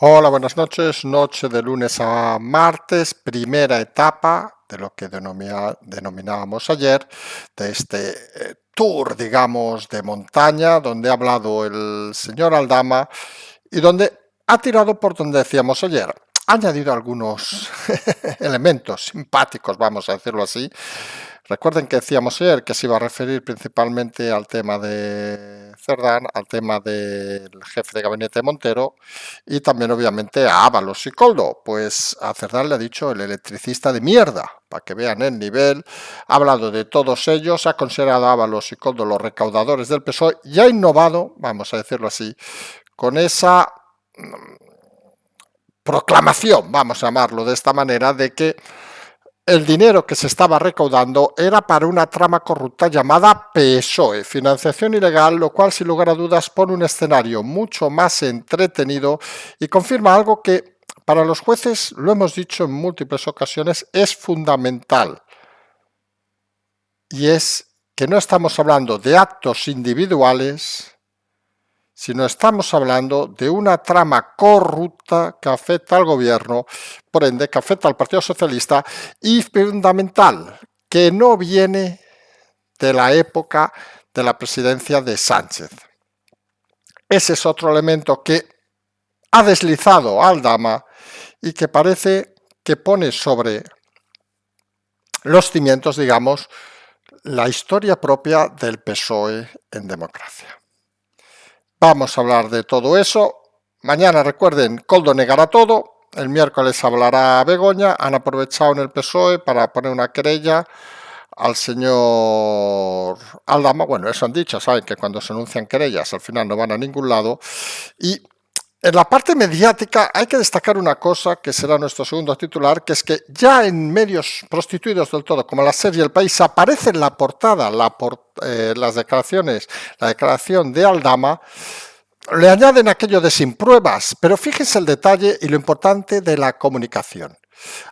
Hola, buenas noches. Noche de lunes a martes, primera etapa de lo que denominábamos ayer, de este tour, digamos, de montaña, donde ha hablado el señor Aldama y donde ha tirado por donde decíamos ayer. Ha añadido algunos elementos simpáticos, vamos a decirlo así. Recuerden que decíamos ayer que se iba a referir principalmente al tema de Cerdán, al tema del jefe de gabinete Montero y también obviamente a Ábalos y Coldo. Pues a Cerdán le ha dicho el electricista de mierda, para que vean el nivel. Ha hablado de todos ellos, ha considerado a Ábalos y Coldo los recaudadores del PSOE y ha innovado, vamos a decirlo así, con esa proclamación, vamos a llamarlo de esta manera, de que el dinero que se estaba recaudando era para una trama corrupta llamada PSOE, financiación ilegal, lo cual sin lugar a dudas pone un escenario mucho más entretenido y confirma algo que para los jueces, lo hemos dicho en múltiples ocasiones, es fundamental. Y es que no estamos hablando de actos individuales, sino estamos hablando de una trama corrupta que afecta al gobierno, por ende que afecta al Partido Socialista y fundamental, que no viene de la época de la presidencia de Sánchez. Ese es otro elemento que ha deslizado Aldama y que parece que pone sobre los cimientos, digamos, la historia propia del PSOE en democracia. Vamos a hablar de todo eso. Mañana, recuerden, Coldo negará todo. El miércoles hablará Begoña. Han aprovechado en el PSOE para poner una querella al señor Aldama. Bueno, eso han dicho, saben que cuando se anuncian querellas al final no van a ningún lado. Y en la parte mediática hay que destacar una cosa que será nuestro segundo titular, que es que ya en medios prostituidos del todo, como la SER y El País, aparece en la portada las declaraciones, la declaración de Aldama. Le añaden aquello de sin pruebas, pero fíjense el detalle y lo importante de la comunicación.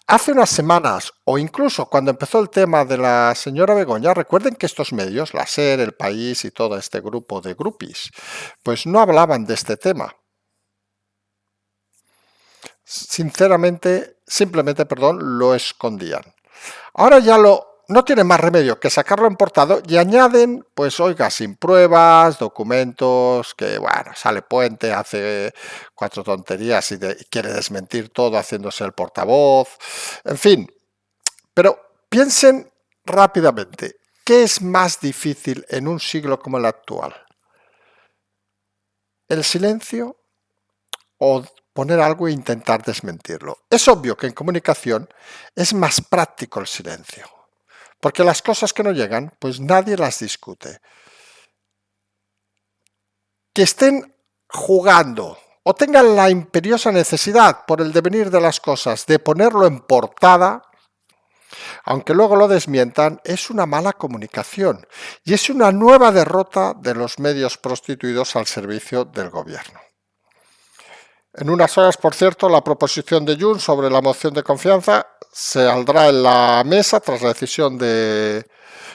Hace unas semanas, o incluso cuando empezó el tema de la señora Begoña, recuerden que estos medios, la SER, El País y todo este grupo de grupis, pues no hablaban de este tema. Sinceramente, simplemente, perdón, lo escondían. Ahora ya no tienen más remedio que sacarlo en portado y añaden, pues oiga, sin pruebas, documentos, que bueno, sale Puente, hace cuatro tonterías y quiere desmentir todo haciéndose el portavoz, en fin. Pero piensen rápidamente, ¿qué es más difícil en un siglo como el actual? ¿El silencio o poner algo e intentar desmentirlo? Es obvio que en comunicación es más práctico el silencio, porque las cosas que no llegan, pues nadie las discute. Que estén jugando o tengan la imperiosa necesidad por el devenir de las cosas de ponerlo en portada, aunque luego lo desmientan, es una mala comunicación y es una nueva derrota de los medios prostituidos al servicio del gobierno. En unas horas, por cierto, la proposición de Junts sobre la moción de confianza se saldrá en la mesa tras la decisión de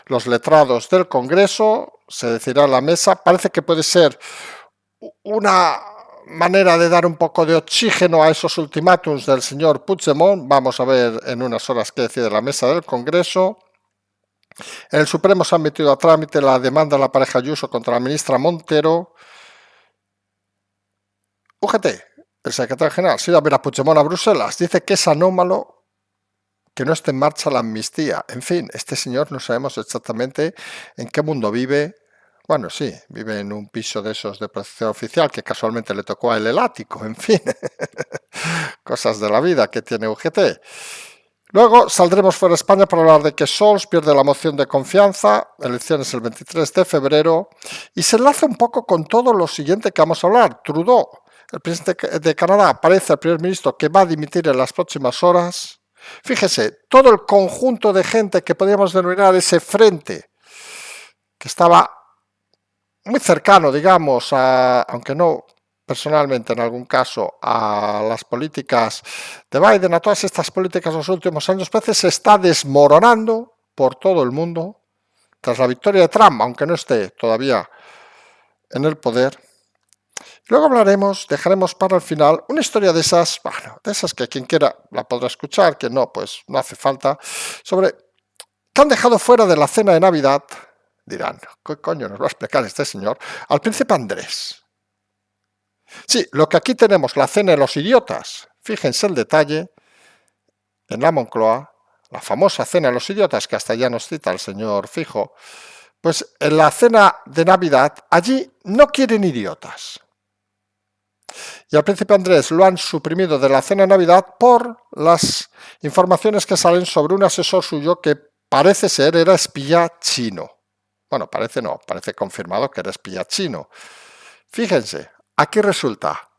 los letrados del Congreso, se decidirá en la mesa. Parece que puede ser una manera de dar un poco de oxígeno a esos ultimátums del señor Puigdemont. Vamos a ver en unas horas qué decide la mesa del Congreso. En el Supremo se ha metido a trámite la demanda de la pareja Ayuso contra la ministra Montero. UGT, el secretario general, se iba a ver a Puigdemont a Bruselas. Dice que es anómalo que no esté en marcha la amnistía. En fin, este señor no sabemos exactamente en qué mundo vive. Bueno, sí, vive en un piso de esos de protección oficial que casualmente le tocó a él el ático. En fin, cosas de la vida que tiene UGT. Luego saldremos fuera de España para hablar de que Scholz pierde la moción de confianza, elecciones el 23 de febrero, y se enlaza un poco con todo lo siguiente que vamos a hablar. Trudeau, el presidente de Canadá, parece el primer ministro que va a dimitir en las próximas horas. Fíjese, todo el conjunto de gente que podríamos denominar ese frente, que estaba muy cercano, digamos, aunque no personalmente en algún caso, a las políticas de Biden, a todas estas políticas de los últimos años, parece que se está desmoronando por todo el mundo tras la victoria de Trump, aunque no esté todavía en el poder. Luego hablaremos, dejaremos para el final una historia de esas, bueno, de esas que quien quiera la podrá escuchar, quien no, pues no hace falta, sobre que han dejado fuera de la cena de Navidad, dirán, ¿qué coño nos va a explicar este señor? Al príncipe Andrés. Sí, lo que aquí tenemos, la cena de los idiotas, fíjense el detalle, en la Moncloa, la famosa cena de los idiotas que hasta ya nos cita el señor Fijo, pues en la cena de Navidad allí no quieren idiotas. Y al príncipe Andrés lo han suprimido de la cena de Navidad por las informaciones que salen sobre un asesor suyo que parece ser era espía chino. Bueno, parece no, parece confirmado que era espía chino. Fíjense, aquí resulta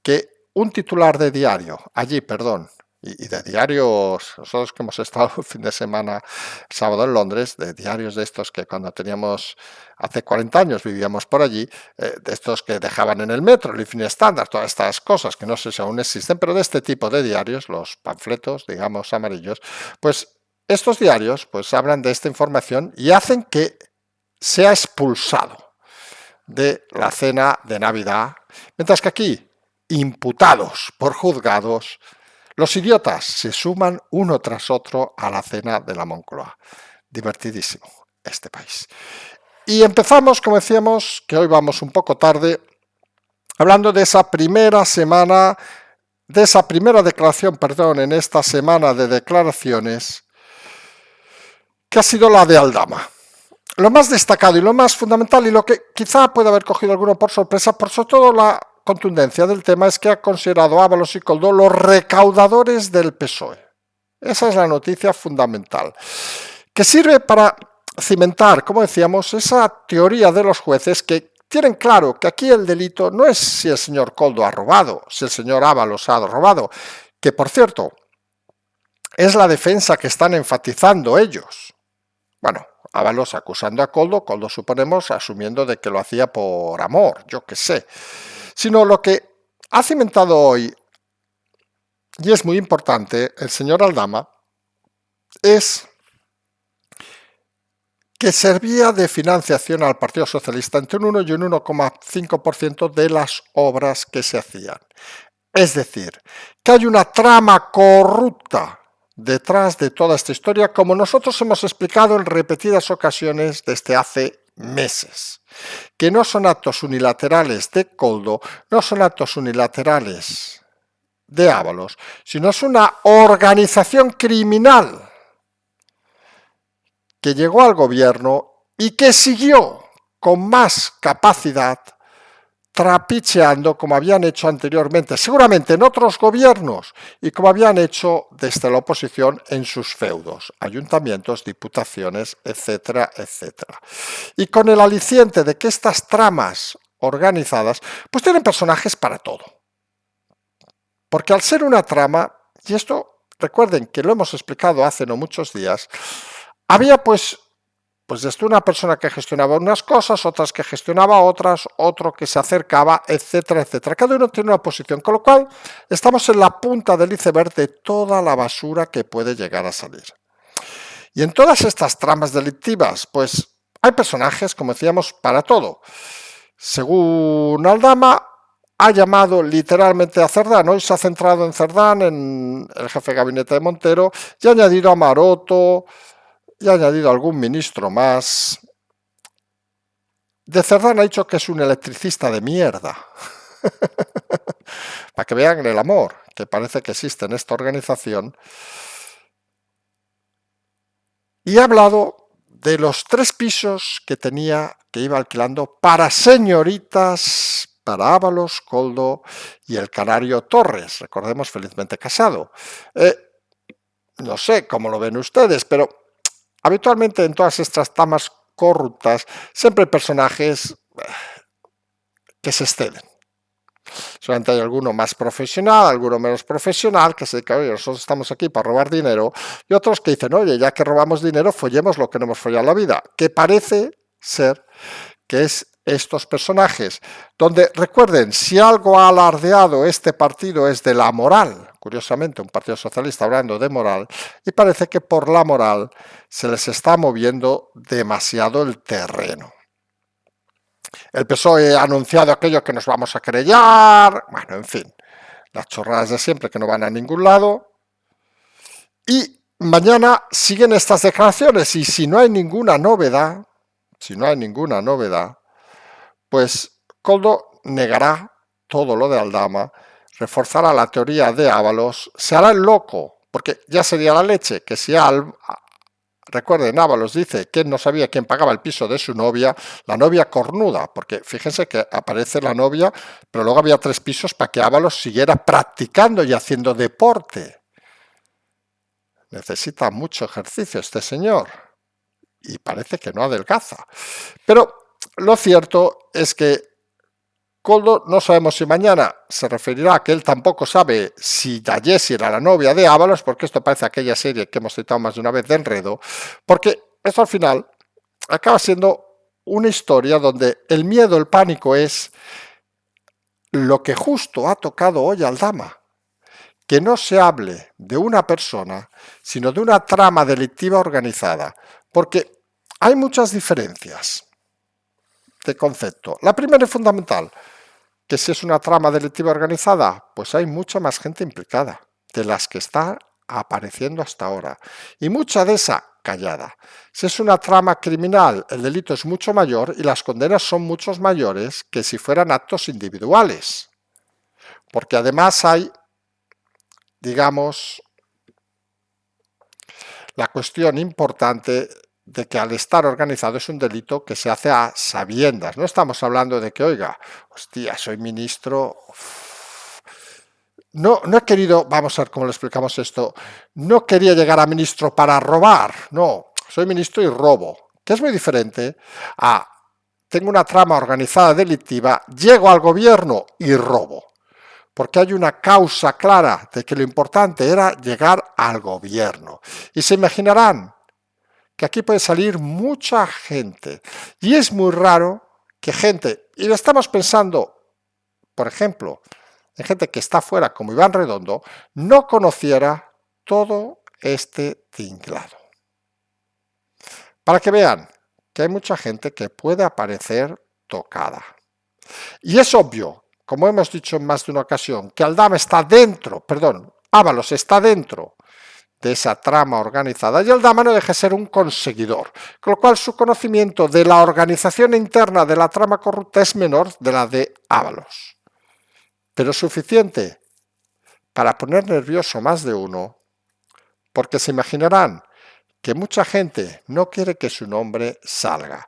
que un titular de diario, allí, perdón, y de diarios, nosotros que hemos estado el fin de semana, sábado en Londres, de diarios de estos que cuando teníamos, hace 40 años vivíamos por allí, de estos que dejaban en el metro, el Evening Standard, todas estas cosas que no sé si aún existen, pero de este tipo de diarios, los panfletos, digamos, amarillos, pues estos diarios pues hablan de esta información y hacen que sea expulsado de la cena de Navidad, mientras que aquí, imputados por juzgados, los idiotas se suman uno tras otro a la cena de la Moncloa. Divertidísimo este país. Y empezamos, como decíamos, que hoy vamos un poco tarde, hablando de esa primera semana, de esa primera declaración, perdón, en esta semana de declaraciones, que ha sido la de Aldama. Lo más destacado y lo más fundamental, y lo que quizá pueda haber cogido alguno por sorpresa, por sobre todo la contundencia del tema, es que ha considerado a Ábalos y Koldó los recaudadores del PSOE. Esa es la noticia fundamental, que sirve para cimentar, como decíamos, esa teoría de los jueces que tienen claro que aquí el delito no es si el señor Koldó ha robado, si el señor Ábalos ha robado, que por cierto, es la defensa que están enfatizando ellos. Bueno, Ábalos acusando a Koldó, Koldó suponemos asumiendo de que lo hacía por amor, yo qué sé. Sino lo que ha cimentado hoy, y es muy importante, el señor Aldama, es que servía de financiación al Partido Socialista entre un 1 y un 1,5% de las obras que se hacían. Es decir, que hay una trama corrupta detrás de toda esta historia, como nosotros hemos explicado en repetidas ocasiones desde hace meses, que no son actos unilaterales de Koldó, no son actos unilaterales de Ábalos, sino es una organización criminal que llegó al gobierno y que siguió con más capacidad trapicheando como habían hecho anteriormente, seguramente en otros gobiernos, y como habían hecho desde la oposición en sus feudos, ayuntamientos, diputaciones, etcétera, etcétera. Y con el aliciente de que estas tramas organizadas, pues tienen personajes para todo. Porque al ser una trama, y esto recuerden que lo hemos explicado hace no muchos días, había pues desde una persona que gestionaba unas cosas, otras que gestionaba otras, otro que se acercaba, etcétera, etcétera. Cada uno tiene una posición, con lo cual estamos en la punta del iceberg de toda la basura que puede llegar a salir. Y en todas estas tramas delictivas, pues hay personajes, como decíamos, para todo. Según Aldama, ha llamado literalmente a Cerdán, hoy se ha centrado en Cerdán, en el jefe de gabinete de Montero, y ha añadido a Maroto, y ha añadido algún ministro más. De Cerdán ha dicho que es un electricista de mierda. Para que vean el amor que parece que existe en esta organización. Y ha hablado de los 3 pisos que iba alquilando para señoritas, para Ábalos, Koldó y el canario Torres, recordemos, felizmente casado. No sé cómo lo ven ustedes, pero habitualmente en todas estas tramas corruptas siempre hay personajes que se exceden. Solamente hay alguno más profesional, alguno menos profesional, que se dice, oye, nosotros estamos aquí para robar dinero, y otros que dicen, oye, ya que robamos dinero, follemos lo que no hemos follado en la vida, que parece ser que es estos personajes, donde, recuerden, si algo ha alardeado este partido es de la moral, curiosamente un partido socialista hablando de moral, y parece que por la moral se les está moviendo demasiado el terreno. El PSOE ha anunciado aquello que nos vamos a querellar. Bueno, en fin, las chorradas de siempre que no van a ningún lado. Y mañana siguen estas declaraciones y si no hay ninguna novedad, pues Koldo negará todo lo de Aldama, reforzará la teoría de Ábalos, se hará el loco, porque ya sería la leche, que si recuerden, Ábalos dice que no sabía quién pagaba el piso de su novia, la novia cornuda, porque fíjense que aparece la novia, pero luego había 3 pisos para que Ábalos siguiera practicando y haciendo deporte. Necesita mucho ejercicio este señor y parece que no adelgaza. Pero lo cierto es que Koldo no sabemos si mañana se referirá a que él tampoco sabe si Jessie era la novia de Ábalos, porque esto parece aquella serie que hemos citado más de una vez de Enredo, porque esto al final acaba siendo una historia donde el miedo, el pánico es lo que justo ha tocado hoy Aldama. Que no se hable de una persona, sino de una trama delictiva organizada, porque hay muchas diferencias de concepto. La primera es fundamental, que si es una trama delictiva organizada, pues hay mucha más gente implicada de las que está apareciendo hasta ahora, y mucha de esa callada. Si es una trama criminal, el delito es mucho mayor y las condenas son mucho mayores que si fueran actos individuales, porque además hay, digamos, la cuestión importante de que al estar organizado es un delito que se hace a sabiendas. No estamos hablando de que, oiga, hostia, soy ministro. No he querido, vamos a ver cómo le explicamos esto, no quería llegar a ministro para robar, no, soy ministro y robo, que es muy diferente a tengo una trama organizada delictiva, llego al gobierno y robo. Porque hay una causa clara de que lo importante era llegar al gobierno. Y se imaginarán que aquí puede salir mucha gente. Y es muy raro que gente, y estamos pensando, por ejemplo, en gente que está fuera, como Iván Redondo, no conociera todo este tinglado. Para que vean que hay mucha gente que puede aparecer tocada. Y es obvio, como hemos dicho en más de una ocasión, que Aldama está dentro, perdón, Ábalos está dentro de esa trama organizada y Aldama no deja de ser un conseguidor, con lo cual su conocimiento de la organización interna de la trama corrupta es menor de la de Ábalos. Pero suficiente para poner nervioso más de uno, porque se imaginarán que mucha gente no quiere que su nombre salga.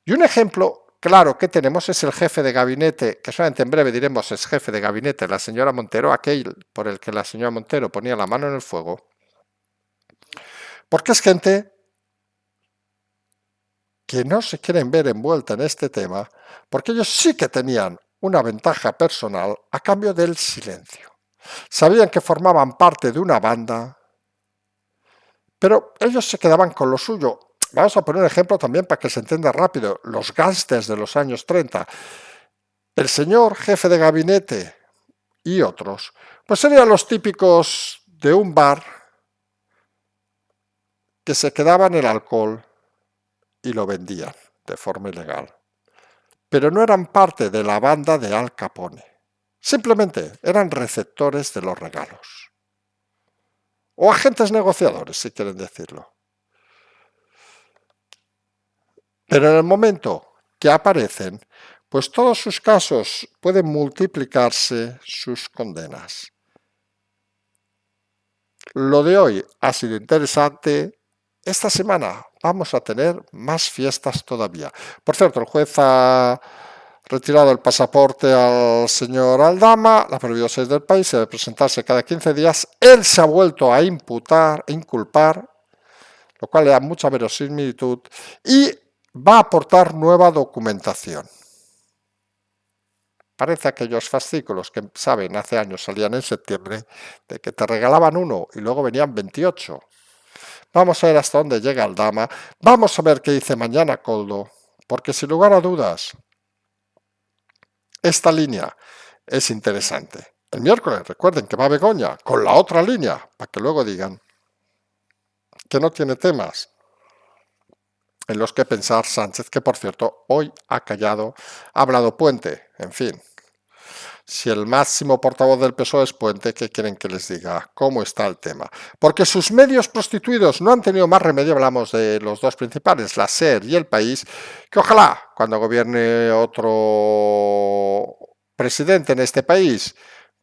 Y un ejemplo claro que tenemos es el jefe de gabinete, que solamente en breve diremos es jefe de gabinete, la señora Montero, aquel por el que la señora Montero ponía la mano en el fuego, porque es gente que no se quieren ver envuelta en este tema, porque ellos sí que tenían una ventaja personal a cambio del silencio. Sabían que formaban parte de una banda, pero ellos se quedaban con lo suyo. Vamos a poner un ejemplo también para que se entienda rápido. Los gángsters de los años 30. El señor jefe de gabinete y otros, pues serían los típicos de un bar que se quedaban el alcohol y lo vendían de forma ilegal. Pero no eran parte de la banda de Al Capone. Simplemente eran receptores de los regalos. O agentes negociadores, si quieren decirlo. Pero en el momento que aparecen, pues todos sus casos pueden multiplicarse sus condenas. Lo de hoy ha sido interesante. Esta semana vamos a tener más fiestas todavía. Por cierto, el juez ha retirado el pasaporte al señor Aldama, la prohibido salir del país, debe presentarse cada 15 días. Él se ha vuelto a inculpar, lo cual le da mucha verosimilitud, y va a aportar nueva documentación. Parece aquellos fascículos que, saben, hace años salían en septiembre, de que te regalaban uno y luego venían 28. Vamos a ver hasta dónde llega Aldama. Vamos a ver qué dice mañana Koldo, porque sin lugar a dudas, esta línea es interesante. El miércoles, recuerden que va Begoña con la otra línea, para que luego digan que no tiene temas. en los que pensar Sánchez, que por cierto hoy ha callado, ha hablado Puente, en fin. Si el máximo portavoz del PSOE es Puente, ¿qué quieren que les diga? ¿Cómo está el tema? Porque sus medios prostituidos no han tenido más remedio, hablamos de los dos principales, la SER y El País, que ojalá cuando gobierne otro presidente en este país,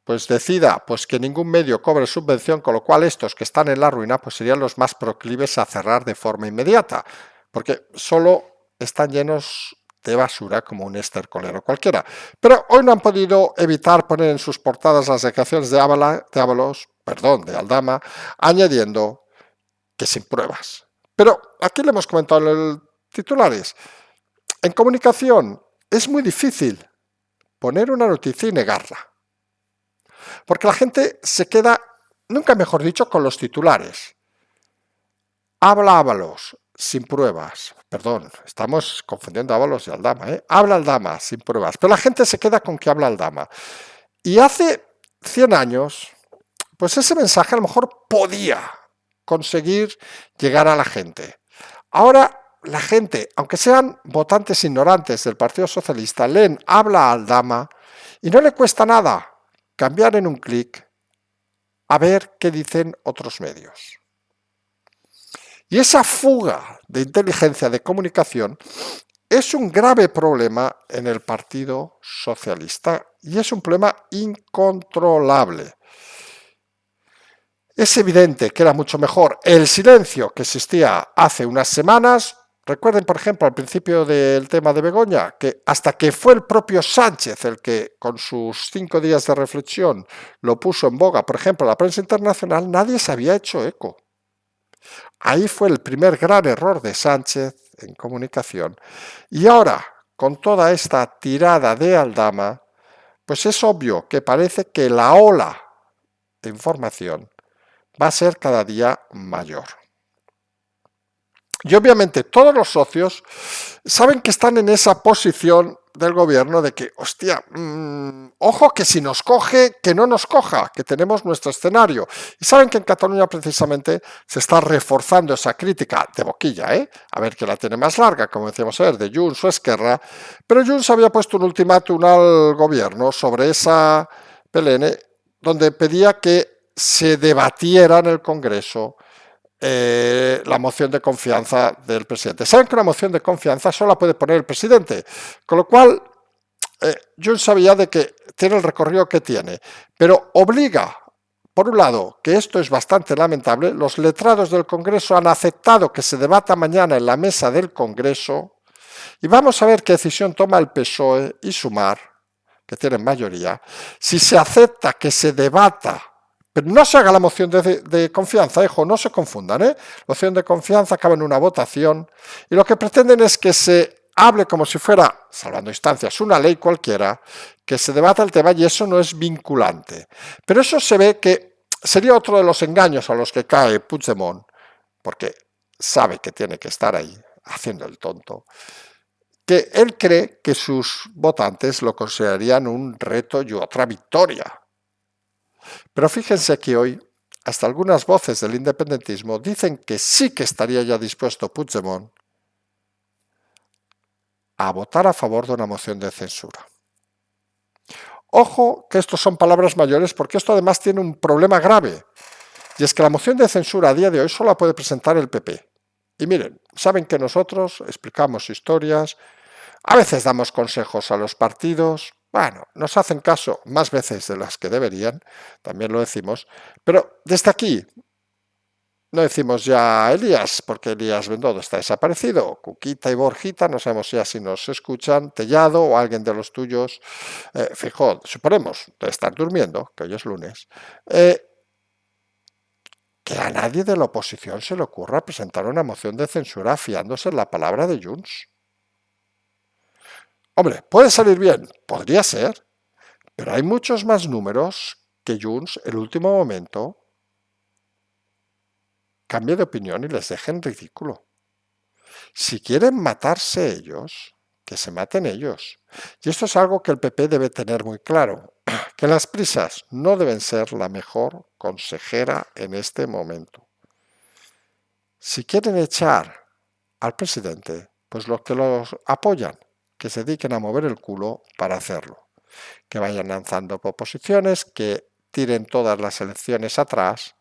pues decida pues que ningún medio cobre subvención, con lo cual estos que están en la ruina pues serían los más proclives a cerrar de forma inmediata, porque solo están llenos de basura como un estercolero cualquiera. Pero hoy no han podido evitar poner en sus portadas las declaraciones de de Aldama, añadiendo que sin pruebas. Pero aquí le hemos comentado en el titulares. En comunicación es muy difícil poner una noticia y negarla. Porque la gente se queda, nunca mejor dicho, con los titulares. Habla Ábalos, sin pruebas. Perdón, estamos confundiendo a Ábalos y Aldama. Habla Aldama, sin pruebas. Pero la gente se queda con que habla Aldama. Y hace 100 años, pues ese mensaje a lo mejor podía conseguir llegar a la gente. Ahora la gente, aunque sean votantes ignorantes del Partido Socialista, leen habla Aldama y no le cuesta nada cambiar en un clic a ver qué dicen otros medios. Y esa fuga de inteligencia de comunicación es un grave problema en el Partido Socialista y es un problema incontrolable. Es evidente que era mucho mejor el silencio que existía hace unas semanas. Recuerden, por ejemplo, al principio del tema de Begoña, que hasta que fue el propio Sánchez el que, con sus 5 días de reflexión, lo puso en boga, por ejemplo, la prensa internacional, nadie se había hecho eco. Ahí fue el primer gran error de Sánchez en comunicación. Y ahora, con toda esta tirada de Aldama, pues es obvio que parece que la ola de información va a ser cada día mayor. Y obviamente todos los socios saben que están en esa posición del gobierno de que, hostia, ojo que si nos coge, que no nos coja, que tenemos nuestro escenario. Y saben que en Cataluña precisamente se está reforzando esa crítica de boquilla, a ver que la tiene más larga, como decíamos ayer, de Junts o Esquerra, pero Junts había puesto un ultimátum al gobierno sobre esa PLN donde pedía que se debatiera en el Congreso la moción de confianza del presidente. Saben que una moción de confianza solo la puede poner el presidente, con lo cual Junts sabía de que tiene el recorrido que tiene, pero obliga, por un lado, que esto es bastante lamentable, los letrados del Congreso han aceptado que se debata mañana en la mesa del Congreso y vamos a ver qué decisión toma el PSOE y Sumar, que tienen mayoría, si se acepta que se debata. Pero no se haga la moción de confianza, hijo, no se confundan, La moción de confianza acaba en una votación y lo que pretenden es que se hable como si fuera, salvando instancias, una ley cualquiera, que se debata el tema y eso no es vinculante. Pero eso se ve que sería otro de los engaños a los que cae Puigdemont, porque sabe que tiene que estar ahí haciendo el tonto, que él cree que sus votantes lo considerarían un reto y otra victoria. Pero fíjense que hoy hasta algunas voces del independentismo dicen que sí que estaría ya dispuesto Puigdemont a votar a favor de una moción de censura. Ojo que estos son palabras mayores porque esto además tiene un problema grave y es que la moción de censura a día de hoy solo la puede presentar el PP. Y miren, saben que nosotros explicamos historias, a veces damos consejos a los partidos, bueno, nos hacen caso más veces de las que deberían, también lo decimos, pero desde aquí no decimos ya Elías, porque Elías Bendodo está desaparecido, Cuquita y Borjita, no sabemos ya si nos escuchan, Tellado o alguien de los tuyos, Feijóo, suponemos, de estar durmiendo, que hoy es lunes, que a nadie de la oposición se le ocurra presentar una moción de censura fiándose en la palabra de Junts. Hombre, puede salir bien, podría ser, pero hay muchos más números que Junts, el último momento, cambie de opinión y les deje en ridículo. Si quieren matarse ellos, que se maten ellos. Y esto es algo que el PP debe tener muy claro, que las prisas no deben ser la mejor consejera en este momento. Si quieren echar al presidente, pues los que los apoyan, que se dediquen a mover el culo para hacerlo, que vayan lanzando proposiciones, que tiren todas las elecciones atrás,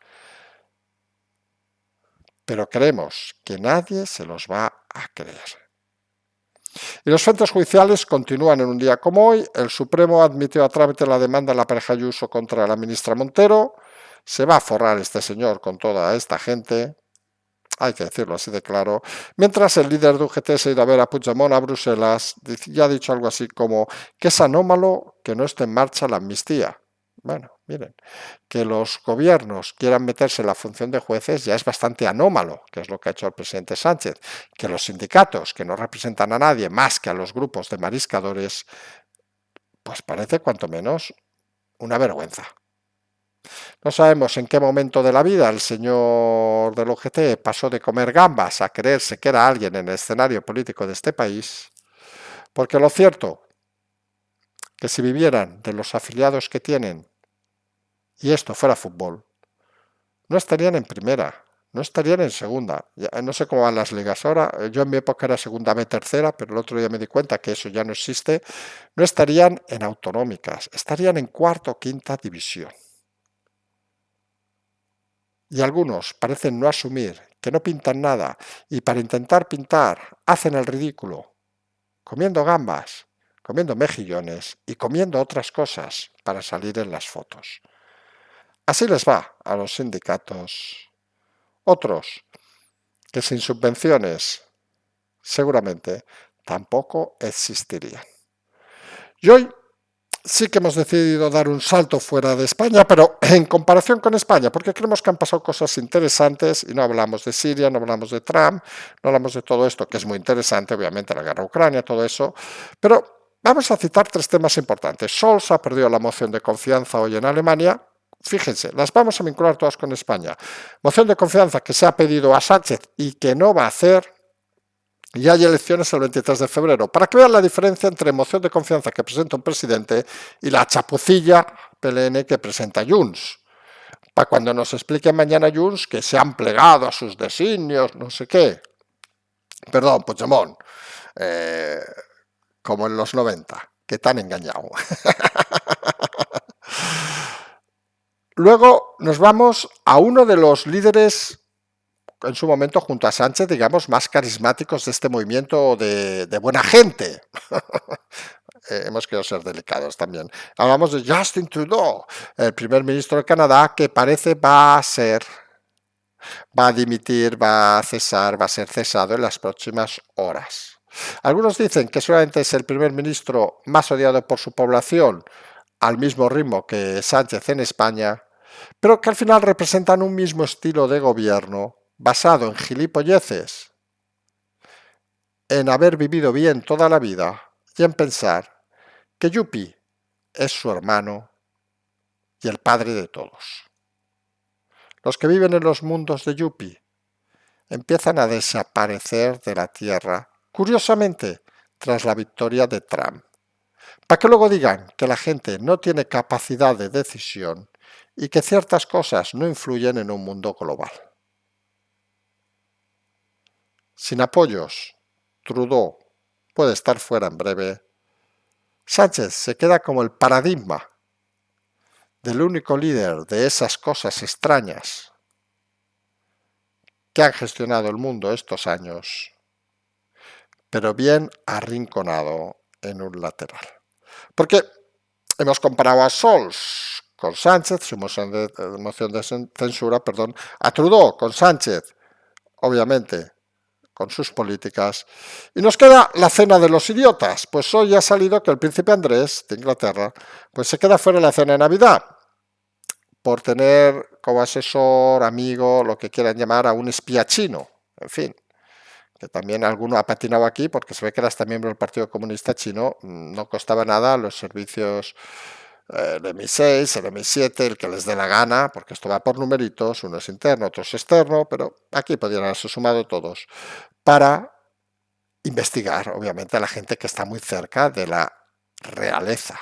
pero creemos que nadie se los va a creer. Y los frentes judiciales continúan en un día como hoy. El Supremo admitió a trámite la demanda de la pareja Ayuso contra la ministra Montero. Se va a forrar este señor con toda esta gente, hay que decirlo así de claro. Mientras el líder de UGT se ha ido a ver a Puigdemont a Bruselas, ya ha dicho algo así como que es anómalo que no esté en marcha la amnistía. Bueno, miren, que los gobiernos quieran meterse en la función de jueces ya es bastante anómalo, que es lo que ha hecho el presidente Sánchez. Que los sindicatos, que no representan a nadie más que a los grupos de mariscadores, pues parece cuanto menos una vergüenza. No sabemos en qué momento de la vida el señor del OGT pasó de comer gambas a creerse que era alguien en el escenario político de este país, porque lo cierto, que si vivieran de los afiliados que tienen y esto fuera fútbol, no estarían en primera, no estarían en segunda. Ya, no sé cómo van las ligas ahora, yo en mi época era segunda B, tercera, pero el otro día me di cuenta que eso ya no existe. No estarían en autonómicas, estarían en cuarta o quinta división. Y algunos parecen no asumir que no pintan nada y para intentar pintar hacen el ridículo, comiendo gambas, comiendo mejillones y comiendo otras cosas para salir en las fotos. Así les va a los sindicatos. Otros que sin subvenciones seguramente tampoco existirían. Y hoy sí que hemos decidido dar un salto fuera de España, pero en comparación con España, porque creemos que han pasado cosas interesantes y no hablamos de Siria, no hablamos de Trump, no hablamos de todo esto, que es muy interesante, obviamente, la guerra a Ucrania, todo eso, pero vamos a citar tres temas importantes. Scholz ha perdido la moción de confianza hoy en Alemania. Fíjense, las vamos a vincular todas con España. Moción de confianza que se ha pedido a Sánchez y que no va a hacer. Y hay elecciones el 23 de febrero. Para que vean la diferencia entre moción de confianza que presenta un presidente y la chapucilla PLN que presenta Junts. Para cuando nos explique mañana Junts que se han plegado a sus designios, no sé qué. Perdón, Puigdemont. Como en los 90, que te han engañado. Luego nos vamos a uno de los líderes en su momento junto a Sánchez, digamos, más carismáticos de este movimiento de buena gente. Hemos querido ser delicados también. Hablamos de Justin Trudeau, el primer ministro de Canadá, que parece va a dimitir, va a cesar, va a ser cesado en las próximas horas. Algunos dicen que solamente es el primer ministro más odiado por su población, al mismo ritmo que Sánchez en España, pero que al final representan un mismo estilo de gobierno basado en gilipolleces, en haber vivido bien toda la vida y en pensar que Yupi es su hermano y el padre de todos. Los que viven en los mundos de Yupi empiezan a desaparecer de la tierra, curiosamente, tras la victoria de Trump, para que luego digan que la gente no tiene capacidad de decisión y que ciertas cosas no influyen en un mundo global. Sin apoyos, Trudeau puede estar fuera en breve. Sánchez se queda como el paradigma del único líder de esas cosas extrañas que han gestionado el mundo estos años, pero bien arrinconado en un lateral. Porque hemos comparado a Scholz con Sánchez, su moción de censura, a Trudeau con Sánchez, obviamente, con sus políticas. Y nos queda la cena de los idiotas. Pues hoy ha salido que el príncipe Andrés de Inglaterra pues se queda fuera de la cena de Navidad por tener como asesor, amigo, lo que quieran llamar, a un espía chino. En fin, que también alguno ha patinado aquí porque se ve que era hasta miembro del Partido Comunista Chino. No costaba nada los servicios el MI6, el MI7, el que les dé la gana, porque esto va por numeritos, uno es interno, otro es externo, pero aquí podrían haberse sumado todos para investigar, obviamente, a la gente que está muy cerca de la realeza.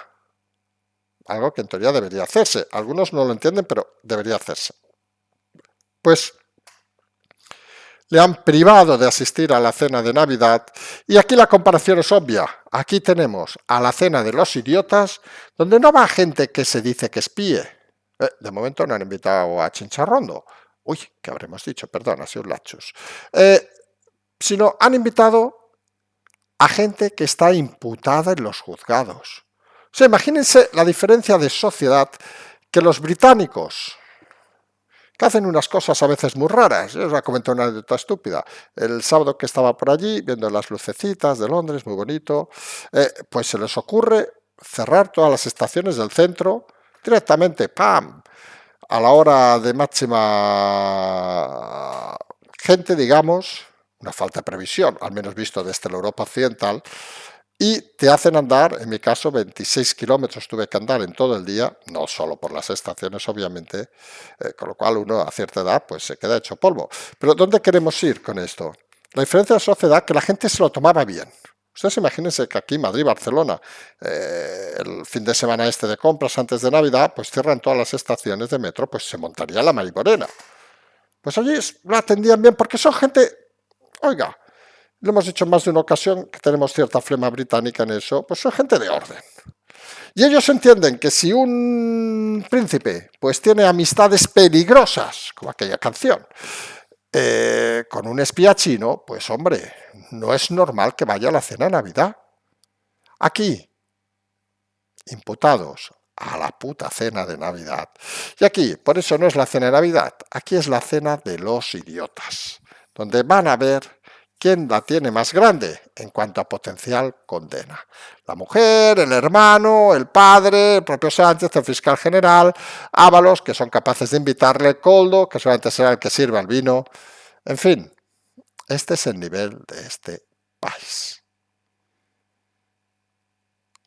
Algo que en teoría debería hacerse. Algunos no lo entienden, pero debería hacerse. Pues le han privado de asistir a la cena de Navidad y aquí la comparación es obvia. Aquí tenemos a la cena de los idiotas donde no va gente que se dice que espíe. De momento no han invitado a Chincharrondo. Uy, ¿qué habremos dicho? Perdón, ha sido un lapsus. Sino han invitado a gente que está imputada en los juzgados. O sea, imagínense la diferencia de sociedad que los británicos, que hacen unas cosas a veces muy raras. Yo os voy a comentar una anécdota estúpida. El sábado que estaba por allí, viendo las lucecitas de Londres, muy bonito, pues se les ocurre cerrar todas las estaciones del centro, directamente, ¡pam!, a la hora de máxima gente, digamos, una falta de previsión, al menos visto desde la Europa occidental, y te hacen andar, en mi caso 26 kilómetros tuve que andar en todo el día, no solo por las estaciones obviamente, con lo cual uno a cierta edad pues se queda hecho polvo. Pero ¿dónde queremos ir con esto? La diferencia de sociedad que la gente se lo tomaba bien. Ustedes imagínense que aquí, Madrid, Barcelona, el fin de semana este de compras antes de Navidad, pues cierran todas las estaciones de metro, pues se montaría la Marimorena. Pues allí la atendían bien porque son gente, oiga, lo hemos dicho en más de una ocasión que tenemos cierta flema británica en eso, pues son gente de orden. Y ellos entienden que si un príncipe pues tiene amistades peligrosas, como aquella canción, con un espía chino, pues hombre, no es normal que vaya a la cena de Navidad. Aquí, imputados a la puta cena de Navidad. Y aquí, por eso no es la cena de Navidad, aquí es la cena de los idiotas, donde van a ver quién la tiene más grande en cuanto a potencial condena. La mujer, el hermano, el padre, el propio Sánchez, el fiscal general, Ábalos, que son capaces de invitarle, Coldo, que solamente será el que sirva el vino. En fin, este es el nivel de este país.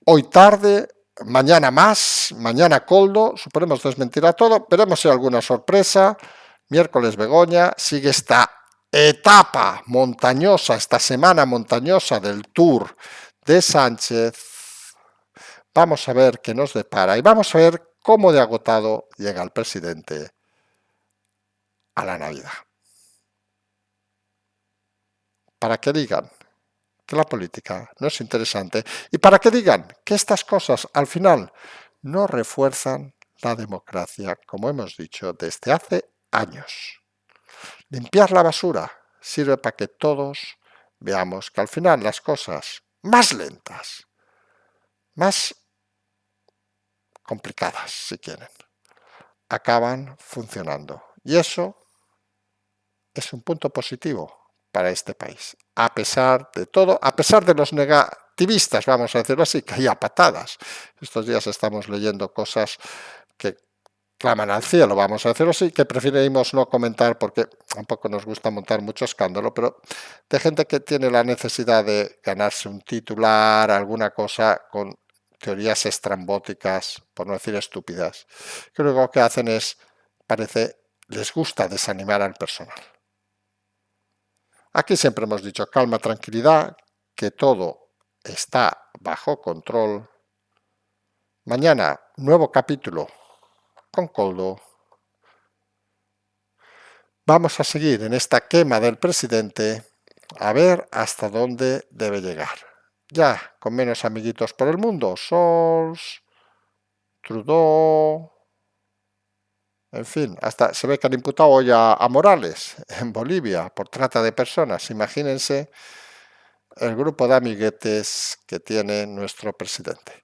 Hoy tarde, mañana más, mañana Coldo, suponemos desmentirá todo, veremos si hay alguna sorpresa. Miércoles Begoña, sigue esta etapa montañosa, esta semana montañosa del Tour de Sánchez. Vamos a ver qué nos depara y vamos a ver cómo de agotado llega el presidente a la Navidad. Para que digan que la política no es interesante y para que digan que estas cosas al final no refuerzan la democracia, como hemos dicho desde hace años. Limpiar la basura sirve para que todos veamos que al final las cosas más lentas, más complicadas, si quieren, acaban funcionando. Y eso es un punto positivo para este país. A pesar de todo, a pesar de los negativistas, vamos a decirlo así, que hay a patadas. Estos días estamos leyendo cosas que claman al cielo, vamos a decirlo así, que preferimos no comentar porque tampoco nos gusta montar mucho escándalo, pero de gente que tiene la necesidad de ganarse un titular, alguna cosa con teorías estrambóticas, por no decir estúpidas, que lo único que hacen es, parece, les gusta desanimar al personal. Aquí siempre hemos dicho calma, tranquilidad, que todo está bajo control. Mañana, nuevo capítulo con Coldo. Vamos a seguir en esta quema del presidente a ver hasta dónde debe llegar. Ya con menos amiguitos por el mundo, Scholz, Trudeau, en fin, hasta se ve que han imputado hoy a Morales en Bolivia por trata de personas. Imagínense el grupo de amiguetes que tiene nuestro presidente.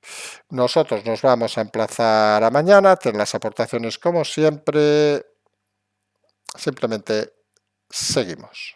Nosotros nos vamos a emplazar a mañana, tener las aportaciones como siempre. Simplemente seguimos.